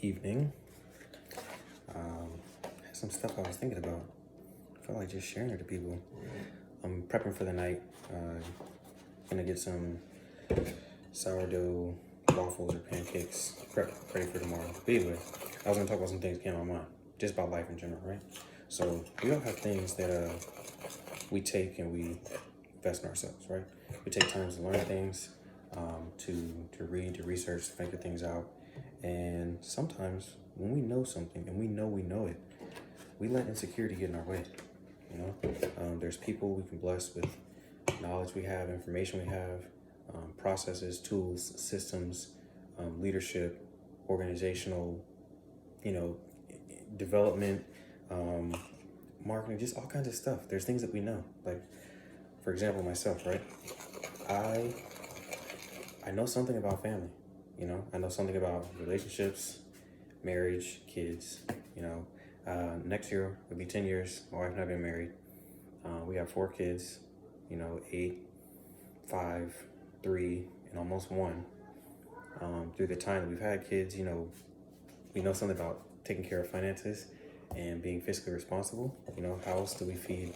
evening. Had some stuff I was thinking about. I felt like just sharing it to people. I'm prepping for the night. Gonna get some sourdough waffles or pancakes ready for tomorrow. But anyway, I was gonna talk about some things that came on my mind, just about life in general, right? So we all have things that we take and we invest in ourselves, right? We take time to learn things, to read, to research, to figure things out. And sometimes when we know something and we know it, we let insecurity get in our way. There's people we can bless with knowledge we have, information we have, processes, tools, systems, leadership, organizational, development, marketing, just all kinds of stuff. There's things that we know. Like, for example, myself, right? I know something about family. I know something about relationships, marriage, kids. Next year it'll be 10 years. My wife and I have been married. We have 4 kids. 8, 5, 3, and almost 1. Through the time that we've had kids, we know something about taking care of finances and being fiscally responsible. How else do we feed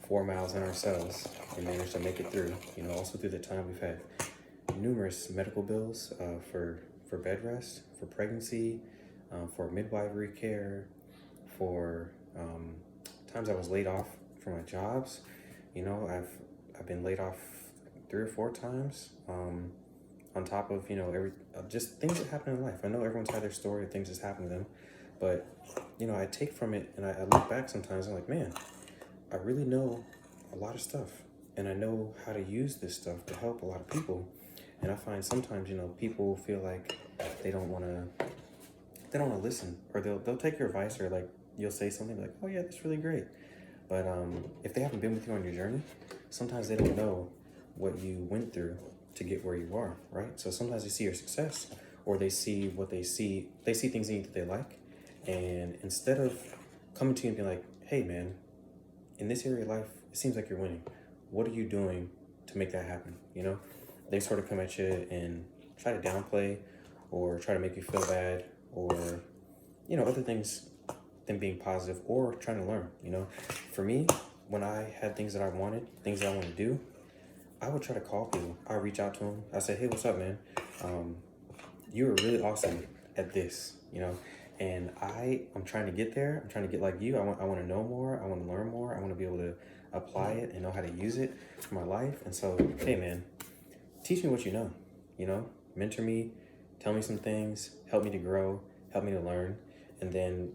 4 mouths in ourselves and manage to make it through? Also through the time we've had numerous medical bills for bed rest, for pregnancy, for midwifery care, for times I was laid off from my jobs. I've been laid off 3 or 4 times. On top of just things that happen in life. I know everyone's had their story of things that's happened to them, but I take from it and I look back sometimes and I'm like, man, I really know a lot of stuff, and I know how to use this stuff to help a lot of people. And I find sometimes people feel like they don't want to listen, or they'll take your advice, or like you'll say something like, oh yeah, that's really great, but if they haven't been with you on your journey, sometimes they don't know what you went through to get where you are, right? So sometimes they see your success, or they see things in you that they like, and instead of coming to you and being like, hey man, in this area of life, it seems like you're winning. What are you doing to make that happen? They sort of come at you and try to downplay or try to make you feel bad, or other things than being positive or trying to learn. For me, when I had things that I wanted, things that I wanted to do, I would try to call people. I reach out to them. I say, hey, what's up, man? You were really awesome at this, and I'm trying to get there. I'm trying to get like you. I want to know more. I want to learn more. I want to be able to apply it and know how to use it for my life. And so, hey, man, teach me what you know, mentor me, tell me some things, help me to grow, help me to learn. And then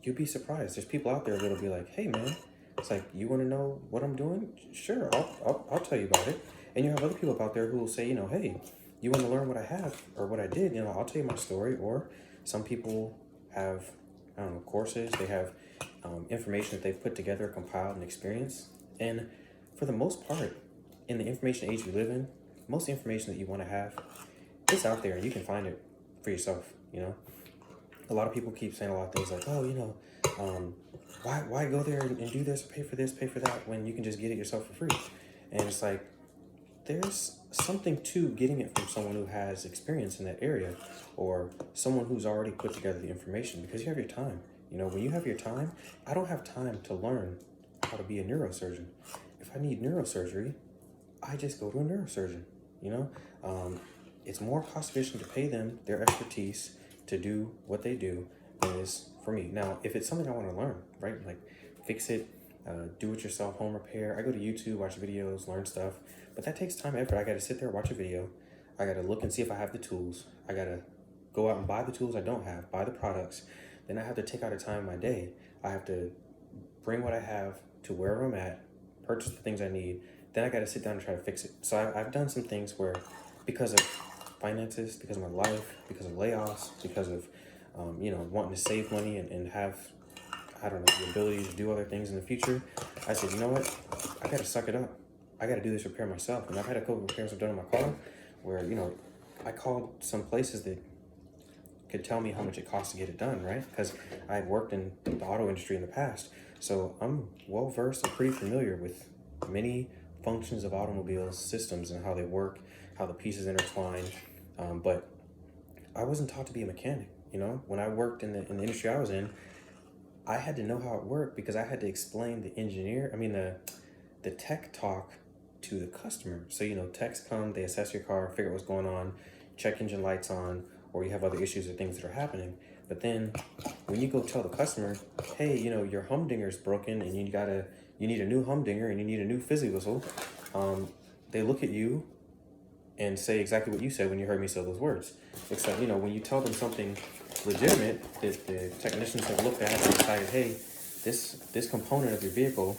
you'd be surprised. There's people out there that'll be like, hey, man, it's like, you want to know what I'm doing? Sure, I'll tell you about it. And you have other people out there who will say, hey, you want to learn what I have or what I did? I'll tell you my story. Or some people have, courses. They have information that they've put together, compiled, and experienced. And for the most part, in the information age we live in, most information that you want to have, it's out there and you can find it for yourself. A lot of people keep saying a lot of things like, oh, why go there and do this, pay for that, when you can just get it yourself for free? And it's like, there's something to getting it from someone who has experience in that area, or someone who's already put together the information, because you have your time. When you have your time, I don't have time to learn how to be a neurosurgeon. If I need neurosurgery, I just go to a neurosurgeon. It's more cost efficient to pay them their expertise to do what they do than it is for me. Now, if it's something I want to learn, right? Like fix it, do it yourself, home repair. I go to YouTube, watch videos, learn stuff, but that takes time and effort. I got to sit there, watch a video. I got to look and see if I have the tools. I got to go out and buy the tools I don't have, buy the products. Then I have to take out a time in my day. I have to bring what I have to wherever I'm at, purchase the things I need. Then I got to sit down and try to fix it. So I've done some things where, because of finances, because of my life, because of layoffs, because of, wanting to save money and have, the ability to do other things in the future, I said, you know what? I got to suck it up. I got to do this repair myself. And I've had a couple of repairs I've done in my car where, I called some places that could tell me how much it costs to get it done, right? Because I had worked in the auto industry in the past. So I'm well versed and pretty familiar with many functions of automobiles, systems, and how they work, how the pieces intertwine. But I wasn't taught to be a mechanic. You know, when I worked in the industry I was in, I had to know how it worked because I had to explain the tech talk to the customer. So, you know, techs come, they assess your car, figure out what's going on, check engine lights on, or you have other issues or things that are happening. But then when you go tell the customer, hey, you know, your humdinger's broken and you need a new humdinger and you need a new fizzy whistle, they look at you and say exactly what you said when you heard me say those words. Except, you know, when you tell them something legitimate that the technicians have looked at and decided, hey, this component of your vehicle,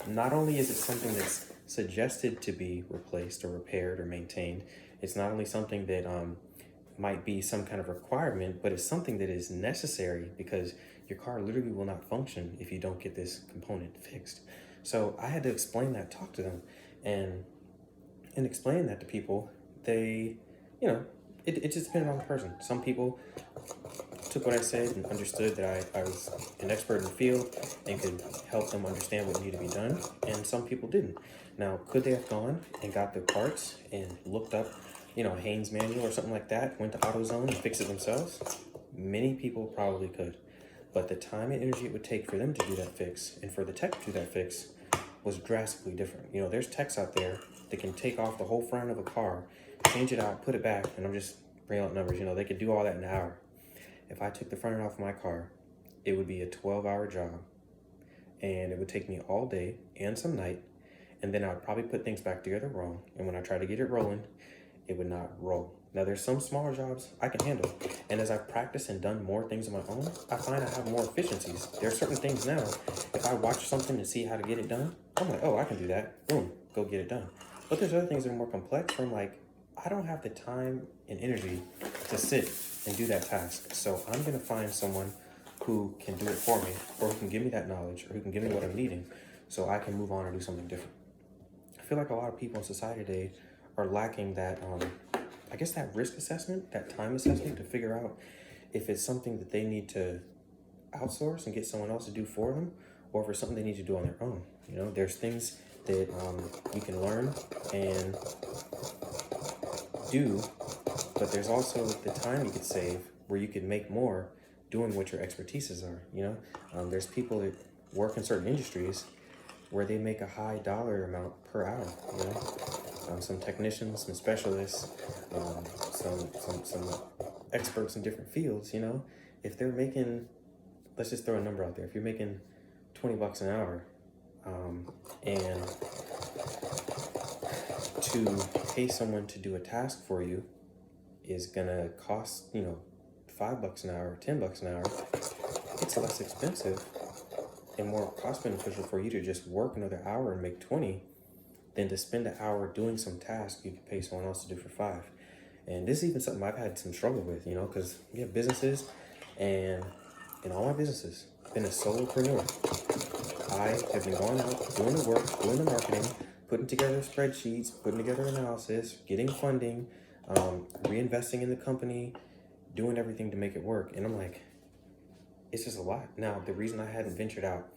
not only is it something that's suggested to be replaced or repaired or maintained, it's not only something that might be some kind of requirement, but it's something that is necessary because your car literally will not function if you don't get this component fixed. So I had to explain that, talk to them, and in explaining that to people, they, you know, it just depended on the person. Some people took what I said and understood that I was an expert in the field and could help them understand what needed to be done, and some people didn't. Now, could they have gone and got the parts and looked up, you know, Haynes manual or something like that, went to AutoZone and fixed it themselves? Many people probably could. But the time and energy it would take for them to do that fix and for the tech to do that fix was drastically different. You know, there's techs out there that can take off the whole front of a car, change it out, put it back, and I'm just bringing out numbers, you know, they could do all that in an hour. If I took the front end off my car, it would be a 12-hour job, and it would take me all day and some night, and then I would probably put things back together wrong, and when I try to get it rolling, it would not roll. Now, there's some smaller jobs I can handle, and as I've practiced and done more things on my own, I find I have more efficiencies. There are certain things now, if I watch something and see how to get it done, I'm like, oh, I can do that. Boom, go get it done. But there's other things that are more complex where I'm like, I don't have the time and energy to sit and do that task. So I'm gonna find someone who can do it for me, or who can give me that knowledge, or who can give me what I'm needing, so I can move on and do something different. I feel like a lot of people in society today are lacking that, I guess that risk assessment, that time assessment to figure out if it's something that they need to outsource and get someone else to do for them, or if it's something they need to do on their own. You know, there's things that you can learn and do, but there's also the time you could save where you could make more doing what your expertises are. You know, there's people that work in certain industries where they make a high dollar amount per hour. You know, some technicians, some specialists, some experts in different fields. You know, if they're making, let's just throw a number out there. If you're making $20 an hour, and to pay someone to do a task for you is gonna cost, you know, $5 an hour, $10 an hour, it's less expensive and more cost beneficial for you to just work another hour and make 20 than to spend an hour doing some task you could pay someone else to do for 5. And this is even something I've had some struggle with, you know, because we have businesses, and in all my businesses, I've been a solopreneur. I have been going out, doing the work, doing the marketing, putting together spreadsheets, putting together analysis, getting funding, reinvesting in the company, doing everything to make it work. And I'm like, it's just a lot. Now, the reason I hadn't ventured out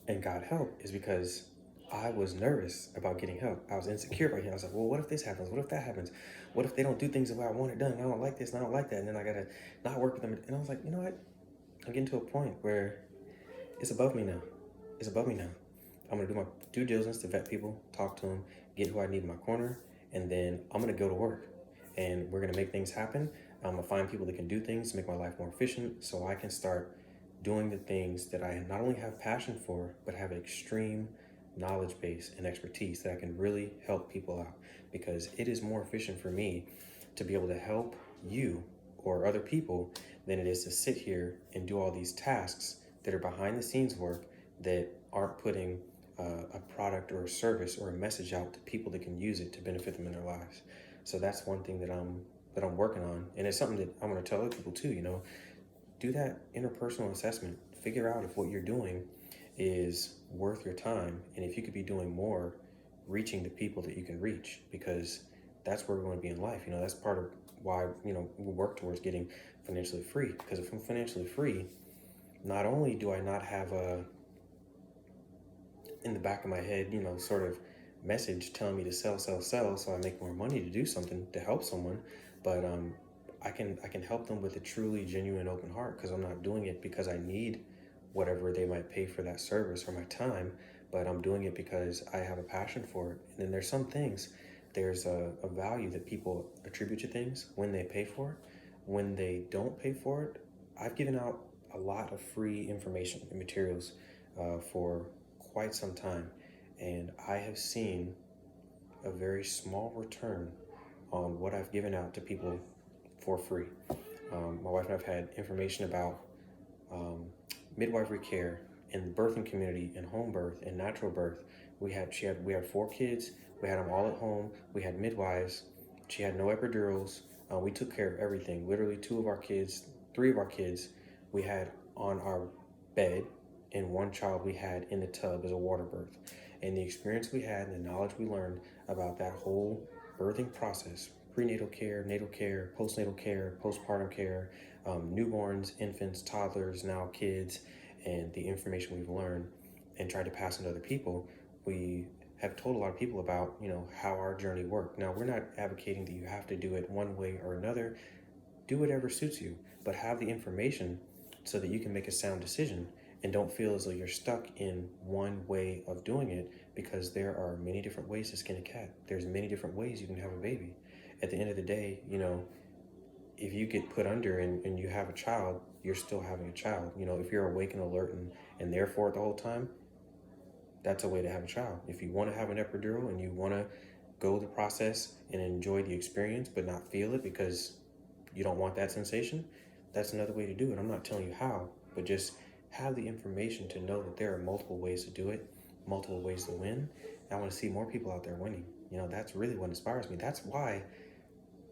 and got help is because I was nervous about getting help. I was insecure about it. I was like, well, what if this happens? What if that happens? What if they don't do things the way I want it done? I don't like this and I don't like that. And then I got to not work with them. And I was like, you know what? I'm getting to a point where it's above me now. It's above me now. I'm going to do my due diligence to vet people, talk to them, get who I need in my corner, and then I'm going to go to work. And we're going to make things happen. I'm going to find people that can do things to make my life more efficient so I can start doing the things that I not only have passion for, but have an extreme knowledge base and expertise that I can really help people out. Because it is more efficient for me to be able to help you or other people than it is to sit here and do all these tasks that are behind the scenes work that aren't putting a product or a service or a message out to people that can use it to benefit them in their lives. So that's one thing that I'm working on, and it's something that I'm going to tell other people too. You know, do that interpersonal assessment. Figure out if what you're doing is worth your time, and if you could be doing more, reaching the people that you can reach, because that's where we're going to be in life. You know, that's part of why, you know, we work towards getting financially free. Because if I'm financially free, not only do I not have a in the back of my head, you know, sort of message telling me to sell so I make more money to do something to help someone, but I can help them with a truly genuine open heart, because I'm not doing it because I need whatever they might pay for that service or my time, but I'm doing it because I have a passion for it. And then there's some things, there's a value that people attribute to things when they pay for it. When they don't pay for it, I've given out a lot of free information and materials for quite some time, and I have seen a very small return on what I've given out to people for free. My wife and I've had information about um, midwifery care in the birthing community, and home birth and natural birth. We had 4 kids. We had them all at home. We had midwives. She had no epidurals. We took care of everything. Literally, 2 of our kids, 3 of our kids, we had on our bed, and 1 child we had in the tub as a water birth. And the experience we had and the knowledge we learned about that whole birthing process, prenatal care, natal care, postnatal care, postpartum care, newborns, infants, toddlers, now kids, and the information we've learned and tried to pass on to other people, we have told a lot of people about, how our journey worked. Now, we're not advocating that you have to do it one way or another. Do whatever suits you, but have the information so that you can make a sound decision and don't feel as though you're stuck in one way of doing it, because there are many different ways to skin a cat. There's many different ways you can have a baby. At the end of the day, if you get put under and you have a child, you're still having a child. If you're awake and alert and there for it the whole time, that's a way to have a child. If you want to have an epidural and you want to go the process and enjoy the experience but not feel it because you don't want that sensation, that's another way to do it. I'm not telling you how, but just have the information to know that there are multiple ways to do it, multiple ways to win. I want to see more people out there winning. That's really what inspires me. That's why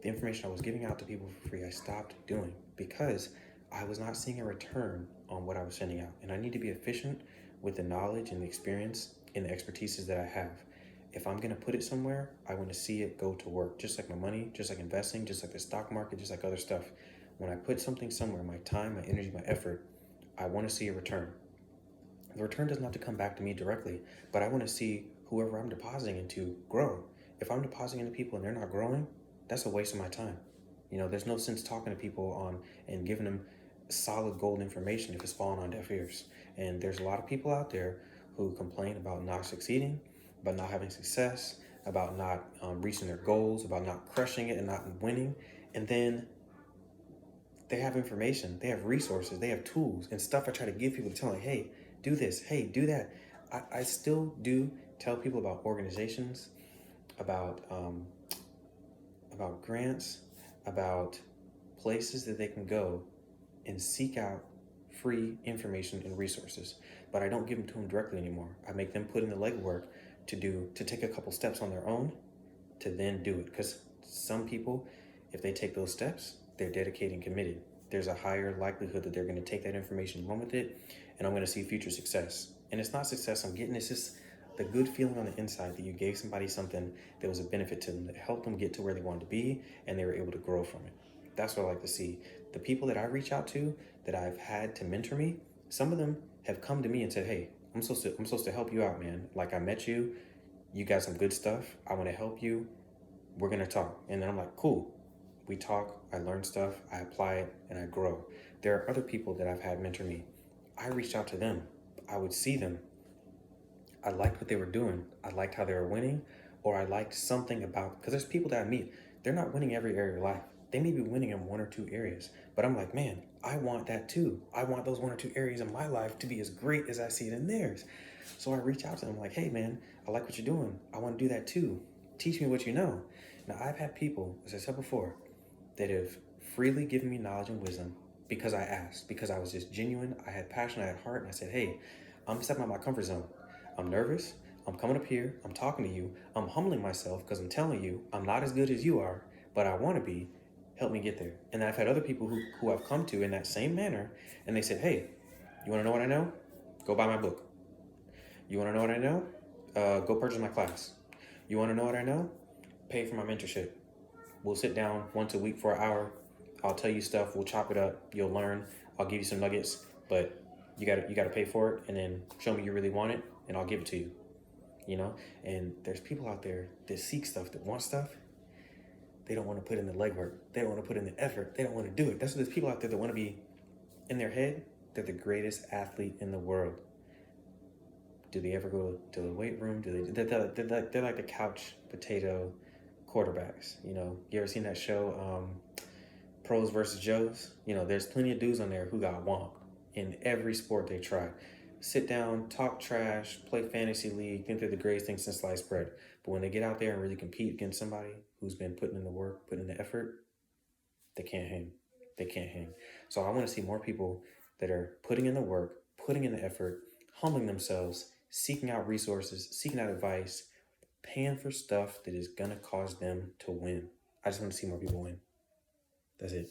the information I was giving out to people for free, I stopped doing, because I was not seeing a return on what I was sending out. And I need to be efficient with the knowledge and the experience and the expertises that I have. If I'm going to put it somewhere, I want to see it go to work, just like my money, just like investing, just like the stock market, just like other stuff. When I put something somewhere, my time, my energy, my effort, I want to see a return. The return doesn't have to come back to me directly, but I want to see whoever I'm depositing into grow. If I'm depositing into people and they're not growing, that's a waste of my time. There's no sense talking to people on and giving them solid gold information if it's falling on deaf ears. And there's a lot of people out there who complain about not succeeding, about not having success, about not reaching their goals, about not crushing it and not winning. And then they have information, they have resources, they have tools and stuff I try to give people to tell them, hey, do this, hey, do that. I still do tell people about organizations, about grants, about places that they can go and seek out free information and resources. But I don't give them to them directly anymore. I make them put in the legwork to take a couple steps on their own to then do it. Because some people, if they take those steps, they're dedicated and committed. There's a higher likelihood that they're going to take that information, run with it, and I'm going to see future success. And it's not success I'm getting, it's just the good feeling on the inside that you gave somebody something that was a benefit to them, that helped them get to where they wanted to be, and they were able to grow from it. That's what I like to see. The people that I reach out to, that I've had to mentor me, some of them have come to me and said, hey, I'm supposed to help you out, man. Like, I met you, you got some good stuff, I want to help you, we're going to talk. And then I'm like, cool. We talk, I learn stuff, I apply it, and I grow. There are other people that I've had mentor me. I reached out to them. I would see them. I liked what they were doing. I liked how they were winning, or I liked something about, because there's people that I meet, they're not winning every area of life. They may be winning in 1 or 2 areas, but I'm like, man, I want that too. I want those 1 or 2 areas in my life to be as great as I see it in theirs. So I reach out to them like, hey man, I like what you're doing. I want to do that too. Teach me what you know. Now, I've had people, as I said before, that have freely given me knowledge and wisdom because I asked, because I was just genuine, I had passion, I had heart, and I said, hey, I'm stepping out of my comfort zone. I'm nervous, I'm coming up here, I'm talking to you, I'm humbling myself because I'm telling you I'm not as good as you are, but I want to be. Help me get there. And I've had other people who I've come to in that same manner, and they said, hey, you want to know what I know? Go buy my book. You want to know what I know? Go purchase my class. You want to know what I know? Pay for my mentorship. We'll sit down once a week for an hour. I'll tell you stuff. We'll chop it up. You'll learn. I'll give you some nuggets, but you gotta pay for it, and then show me you really want it, and I'll give it to you. And there's people out there that seek stuff, that want stuff, they don't want to put in the legwork. They don't want to put in the effort. They don't want to do it. That's what there's people out there that want to be in their head. They're the greatest athlete in the world. Do they ever go to the weight room? They're like the couch potato quarterbacks. You know, you ever seen that show, Pros versus Joes? You know, there's plenty of dudes on there who got wonked in every sport they try. Sit down, talk trash, play fantasy league, think they're the greatest thing since sliced bread. But when they get out there and really compete against somebody who's been putting in the work, putting in the effort, they can't hang. They can't hang. So I want to see more people that are putting in the work, putting in the effort, humbling themselves, seeking out resources, seeking out advice, paying for stuff that is going to cause them to win. I just want to see more people win. That's it.